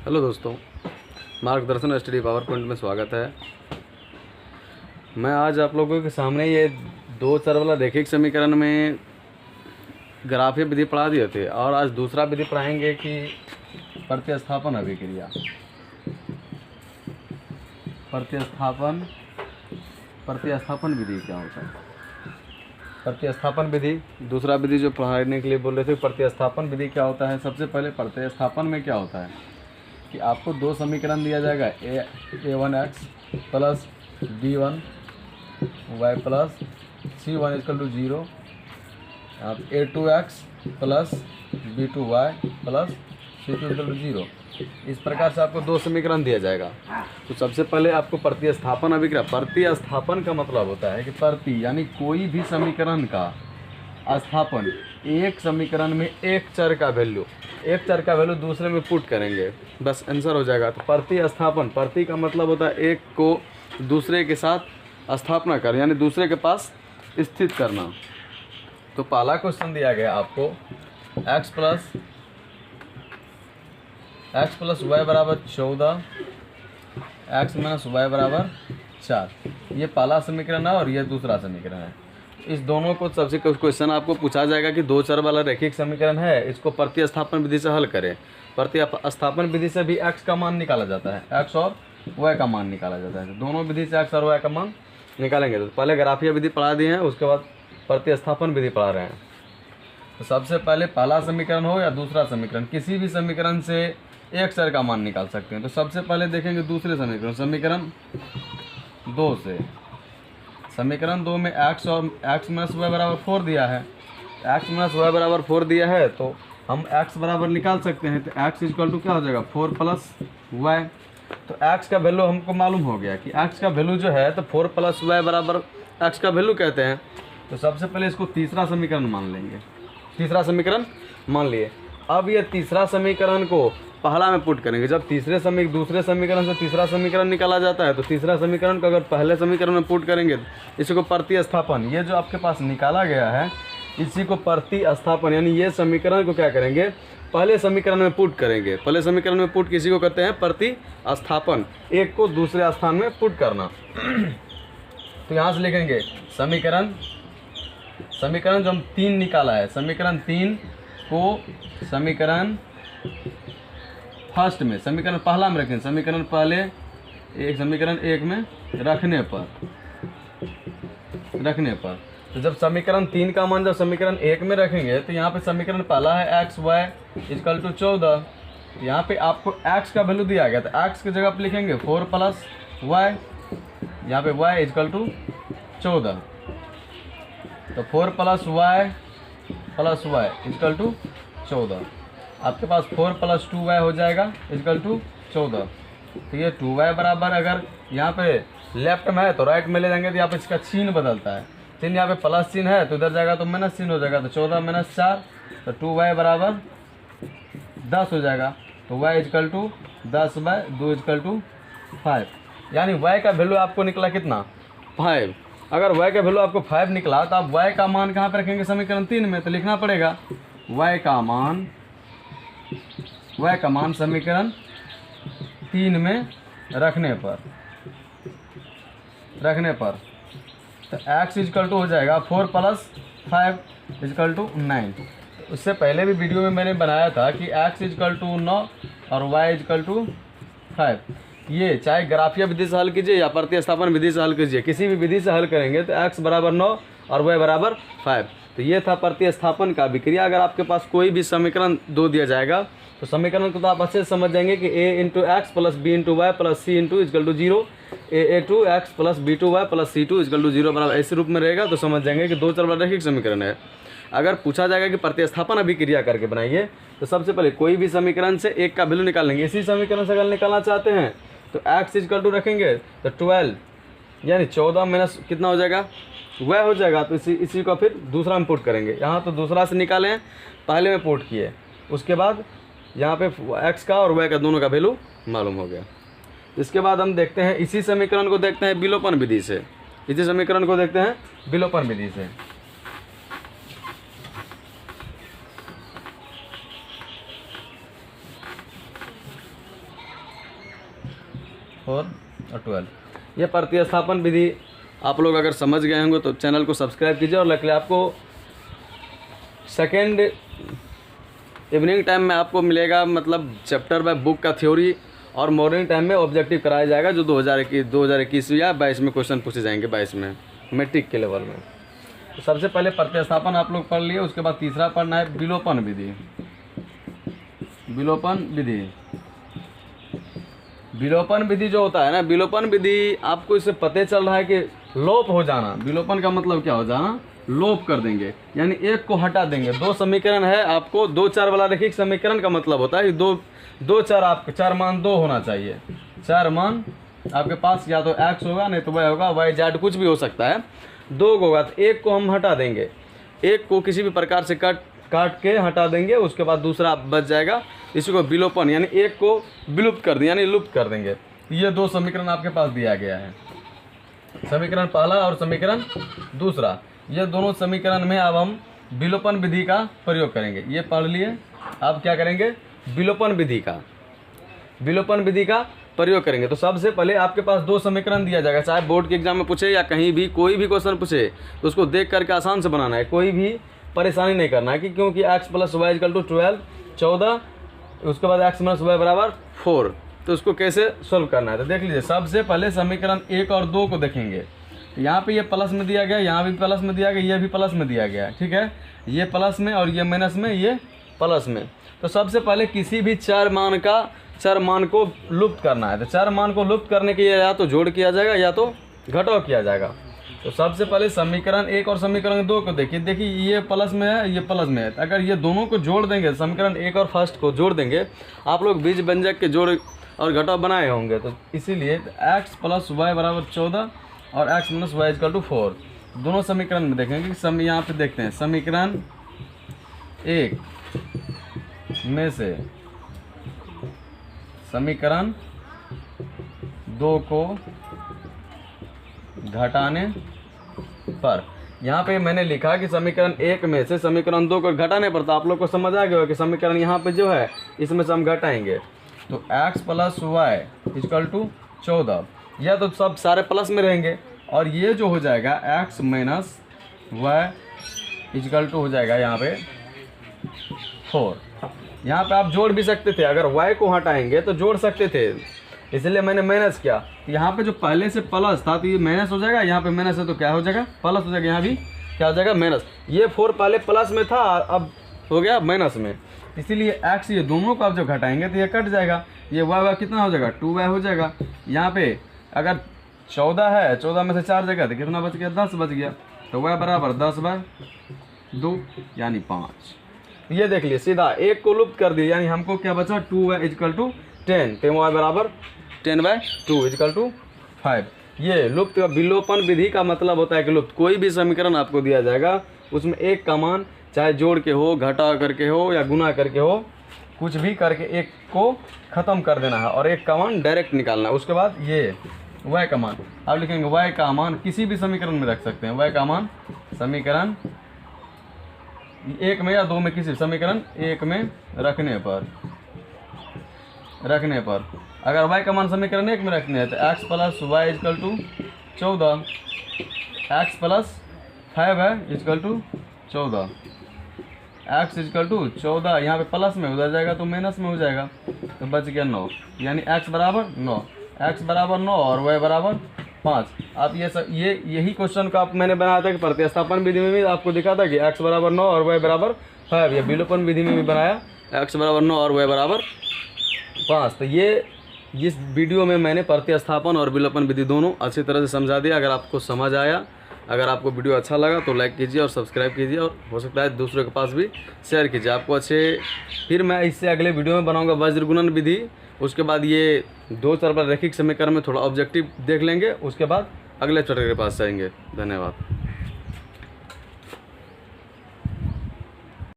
Hello दोस्तों, मार्गदर्शन study power point में स्वागत है। मैं आज आप लोगों के सामने ये दो चर वाला रैखिक समीकरण में ग्राफीय विधि पढ़ा दिए थे और आज दूसरा विधि पढ़ाएंगे कि प्रतिस्थापन अभिक्रिया। प्रतिस्थापन विधि क्या होता है? प्रतिस्थापन विधि दूसरा विधि जो पढ़ाने के लिए बोल रहे थे, प्रतिस्थापन विधि क्या होता है। सबसे पहले प्रतिस्थापन में क्या होता है कि आपको दो समीकरण दिया जाएगा, a1x plus b1y plus c1 equal to 0, a2x plus b2y plus c2 equal to 0। इस प्रकार से आपको दो समीकरण दिया जाएगा। तो सबसे पहले आपको प्रतिस्थापन अभिक्रिया। प्रतिस्थापन का मतलब होता है कि प्रति यानी कोई भी समीकरण का स्थापन, एक समीकरण में एक चर का वैल्यू दूसरे में पुट करेंगे, बस आंसर हो जाएगा। तो प्रतिस्थापन, प्रति का मतलब होता है एक को दूसरे के साथ स्थापना कर यानी दूसरे के पास स्थित करना। तो पहला क्वेश्चन दिया गया आपको x प्लस वाई बराबर 14, x माइनस वाई बराबर 4। ये पहला समीकरण है और ये दूसरा समीकरण है। इस दोनों को सबसे क्वेश्चन आपको पूछा जाएगा कि दो चर वाला रैखिक समीकरण है, इसको प्रतिस्थापन विधि से हल करें। प्रतिस्थापन विधि से भी x का मान निकाला जाता है, x और y का मान निकाला जाता है। तो दोनों विधि से x और y का मान निकालेंगे। तो पहले ग्राफीय विधि पढ़ा दिए हैं, उसके बाद प्रतिस्थापन विधि पढ़ा रहे हैं। तो सबसे पहले पहला समीकरण हो या दूसरा समीकरण, किसी भी समीकरण से एक चर का मान निकाल सकते हैं। तो सबसे पहले देखेंगे दूसरे समीकरण, समीकरण 2 से। समीकरण 2 में x और x माइनस वाई बराबर 4 दिया है, x माइनस वाई बराबर 4 दिया है तो हम x बराबर निकाल सकते हैं। तो x इक्वल टू क्या हो जाएगा, 4 प्लस वाई। तो x का वैल्यू हमको मालूम हो गया कि x का वैल्यू जो है तो 4 प्लस वाई बराबर x का वैल्यू कहते हैं। तो सबसे पहले इसको तीसरा समीकरण मान लेंगे, तीसरा समीकरण मान लिए। अब ये तीसरा समीकरण को पहला में पुट करेंगे। जब दूसरे समीकरण से तीसरा समीकरण निकाला जाता है तो तीसरा समीकरण को अगर पहले समीकरण में पुट करेंगे तो इसी को प्रतिस्थापन, ये जो आपके पास निकाला गया है इसी को प्रतिस्थापन यानी ये समीकरण को क्या करेंगे, पहले समीकरण में पुट करेंगे। पहले समीकरण में पुट किसी को कहते हैं प्रतिस्थापन, एक को दूसरे स्थान में पुट करना। तो यहाँ से लिखेंगे समीकरण जो हम 3 निकाला है, समीकरण 3 को समीकरण फर्स्ट में, समीकरण पहला में रखें, समीकरण पहले समीकरण 1 में रखने पर तो जब समीकरण 3 का मान जब समीकरण 1 में रखेंगे तो यहाँ पे समीकरण पहला है x y इक्वल टू 14। यहाँ पे आपको x का वैल्यू दिया गया, तो x की जगह पे लिखेंगे 4 प्लस y, यहाँ पे y इक्वल टू 14। तो 4 प्लस y इक्वल टू 14। आपके पास 4 प्लस 2y हो जाएगा इक्वल टू 14। तो ये 2y बराबर, अगर यहाँ पे लेफ्ट में है तो राइट में ले जाएंगे तो यहाँ पे इसका चिन्ह बदलता है, चिन्ह यहाँ पे प्लस चिन्ह है तो इधर जाएगा तो माइनस चिन्ह हो जाएगा। तो 14 माइनस 4 तो 2y बराबर 10 हो जाएगा। तो y equal to 10/2 equal to 5। यानी y का वैल्यू आपको निकला कितना, 5। अगर y का वैल्यू आपको 5 निकला तो आप y का मान कहाँ पे रखेंगे, समीकरण 3 में। तो लिखना पड़ेगा y का मान समीकरण 3 में रखने पर तो x इक्वल टू हो जाएगा 4 प्लस 5 इक्वल टू 9। उससे पहले भी वीडियो में मैंने बनाया था कि x इक्वल टू 9 और y इक्वल टू 5। ये चाहे ग्राफीय विधि से हल कीजिए या प्रतिस्थापन विधि से हल कीजिए, किसी भी विधि से हल करेंगे तो x बराबर 9 और y बराबर 5। तो ये था प्रतिस्थापन का अभिक्रिया। अगर आपके पास कोई भी समीकरण 2 दिया जाएगा तो समीकरण को तो आप अच्छे से समझ जाएंगे कि a into x plus b into y plus c into equal to 0, a2x plus b2y plus c2 equal to 0 बराबर ऐसे रूप में रहेगा। तो समझ जाएंगे कि दो चर वाला रैखिक समीकरण है। अगर पूछा जाएगा कि प्रतिस्थापन अभिक्रिया करके बनाइए तो सबसे पहले कोई भी समीकरण से एक का वैल्यू निकाल लेंगे। इसी समीकरण से अगर निकालना चाहते हैं तो x इक्वल टू रखेंगे तो 12 यानी 14 माइनस कितना हो जाएगा, y हो जाएगा। तो इसी को फिर दूसरा में पुट करेंगे। यहाँ तो दूसरा से निकालें, पहले में पुट किए, उसके बाद यहाँ पे x का और y का दोनों का वैल्यू मालूम हो गया। इसके बाद हम देखते हैं इसी समीकरण को देखते हैं विलोपन विधि से। इसी समीकरण को देखते हैं विलोपन विधि से। 4 और 12। ये प्रतिस्थापन विधि आप लोग अगर समझ गए होंगे तो चैनल को सब्सक्राइब कीजिए। और लकले आपको सेकेंड इवनिंग टाइम में आपको मिलेगा मतलब चैप्टर बाय बुक का थ्योरी, और मॉर्निंग टाइम में ऑब्जेक्टिव कराया जाएगा जो 2021 या 22 में क्वेश्चन पूछे जाएंगे, 22 में मैट्रिक के लेवल में। तो सबसे पहले प्रतिस्थापन आप लोग पढ़ लिए, उसके बाद तीसरा पढ़ना है विलोपन विधि। विलोपन विधि, विलोपन विधि जो होता है ना, विलोपन विधि आपको इससे पता चल रहा है कि लोप हो जाना। विलोपन का मतलब क्या हो जाना, लोप कर देंगे, यानी एक को हटा देंगे। दो समीकरण है, आपको 2 4 वाला रैखिक समीकरण का मतलब होता है कि 2 4 आपके 4 मान 2 होना चाहिए। 4 मान आपके पास या तो x होगा, नहीं तो y होगा, y z कुछ भी हो सकता है। 2 होगा तो एक को हम हटा देंगे, एक को किसी भी प्रकार से काट के हटा देंगे, उसके बाद दूसरा बच जाएगा। इसी को विलोपन यानी एक को विलुप्त कर दें, यानी लुप्त कर देंगे। ये 2 समीकरण आपके पास दिया गया है, समीकरण पहला और समीकरण दूसरा। ये दोनों समीकरण में अब हम विलोपन विधि का प्रयोग करेंगे। ये पढ़ लिए, अब क्या करेंगे, विलोपन विधि का प्रयोग करेंगे। तो सबसे पहले आपके पास 2 समीकरण दिया जाएगा, चाहे बोर्ड के एग्जाम में पूछे या कहीं भी कोई भी क्वेश्चन पूछे तो उसको देख करके आसान से बनाना है, कोई भी परेशानी नहीं करना है कि क्योंकि x + y = 12 14, उसके बाद x - y = 4, तो उसको कैसे सोल्व करना है। तो देख लीजिए, सबसे पहले समीकरण 1 और 2 को देखेंगे। यहाँ पे ये प्लस में दिया गया, यहाँ भी प्लस में दिया गया, ये भी प्लस में दिया गया है, ठीक है। ये प्लस में और ये माइनस में, ये प्लस में। तो सबसे पहले किसी भी 4 मान को लुप्त करना है। तो 4 मान को लुप्त करने के लिए या तो जोड़ किया जाएगा या तो घटाव किया जाएगा। तो सबसे पहले समीकरण 1 और समीकरण 2 को देखिए, ये प्लस में है, ये प्लस में है। अगर ये दोनों को जोड़ देंगे, समीकरण 1 और फर्स्ट को जोड़ देंगे, आप लोग बीज व्यंजक के जोड़ और घटाव बनाए होंगे। तो इसीलिए x + y = 14 और x - y = 4 दोनों समीकरण में देखेंगे। यहाँ पे देखते हैं, समीकरण 1 में से समीकरण 2 को घटाने पर, यहाँ पे मैंने लिखा कि समीकरण 1 में से समीकरण 2 को घटाने पर, तो आप लोग को समझ आ गया कि समीकरण यहाँ पे जो है इसमें से हम घटाएंगे। तो x + y = 14, यह तो सब सारे प्लस में रहेंगे, और ये जो हो जाएगा x - y = हो जाएगा यहाँ पे 4। यहाँ पे आप जोड़ भी सकते थे, अगर y को हटाएंगे तो जोड़ सकते थे, इसलिए मैंने माइनस किया। यहाँ पे जो पहले से प्लस था तो ये माइनस हो जाएगा, यहाँ पे माइनस है तो क्या हो जाएगा, प्लस हो जाएगा। यहाँ भी क्या हो जाएगा, माइनस। ये 4 पहले प्लस में था, अब हो गया माइनस में, इसीलिए x ये दोनों को आप जब घटाएंगे तो ये कट जाएगा। ये y कितना हो जाएगा, 2y हो जाएगा। यहाँ पे अगर 14 है, 14 में से 4 जगह तो कितना बच गया, 10 बच गया। तो y = 10/2 यानी 5। ये देख लिए, सीधा एक को लुप्त कर दिया, यानी हमको क्या बचा, 2y = 10, तो y = 10/2 = 5। ये लुप्त विलोपन विधि का मतलब होता है कि लुप्त कोई भी समीकरण आपको दिया जाएगा, उसमें एक का मान चाहे जोड़ के हो, घटा करके हो या गुना करके हो, कुछ भी करके एक को ख़त्म कर देना है और एक का मान डायरेक्ट निकालना है। उसके बाद ये y का मान आप लिखेंगे, y का मान किसी भी समीकरण में रख सकते हैं। y का मान समीकरण 1 में या 2 में, किसी समीकरण 1 में रखने पर अगर y का मान समीकरण 1 में रखने हैं तो x + y = 14, x + 5 है = 14, x = 14। यहाँ पे प्लस में उधर जाएगा तो माइनस में हो जाएगा, तो बच गया 9, यानी x = 9, x = 9 और y = 5। आप ये सब यही क्वेश्चन का मैंने बनाया था कि प्रतिस्थापन विधि में भी आपको दिखा था कि x = 9 और y = 5। ये विलोपन विधि में भी बनाया, x = 9 और y = 5। तो ये इस वीडियो में मैंने प्रतिस्थापन और विलोपन विधि दोनों अच्छी तरह से समझा दिया। अगर आपको समझ आया, अगर आपको वीडियो अच्छा लगा तो लाइक कीजिए और सब्सक्राइब कीजिए, और हो सकता है दूसरों के पास भी शेयर कीजिए। आपको अच्छे, फिर मैं इससे अगले वीडियो में बनाऊंगा वज्र गुणन विधि। उसके बाद ये 2 सरल रैखिक समीकरण में थोड़ा ऑब्जेक्टिव देख लेंगे, उसके बाद अगले चैप्टर के पास जाएंगे। धन्यवाद।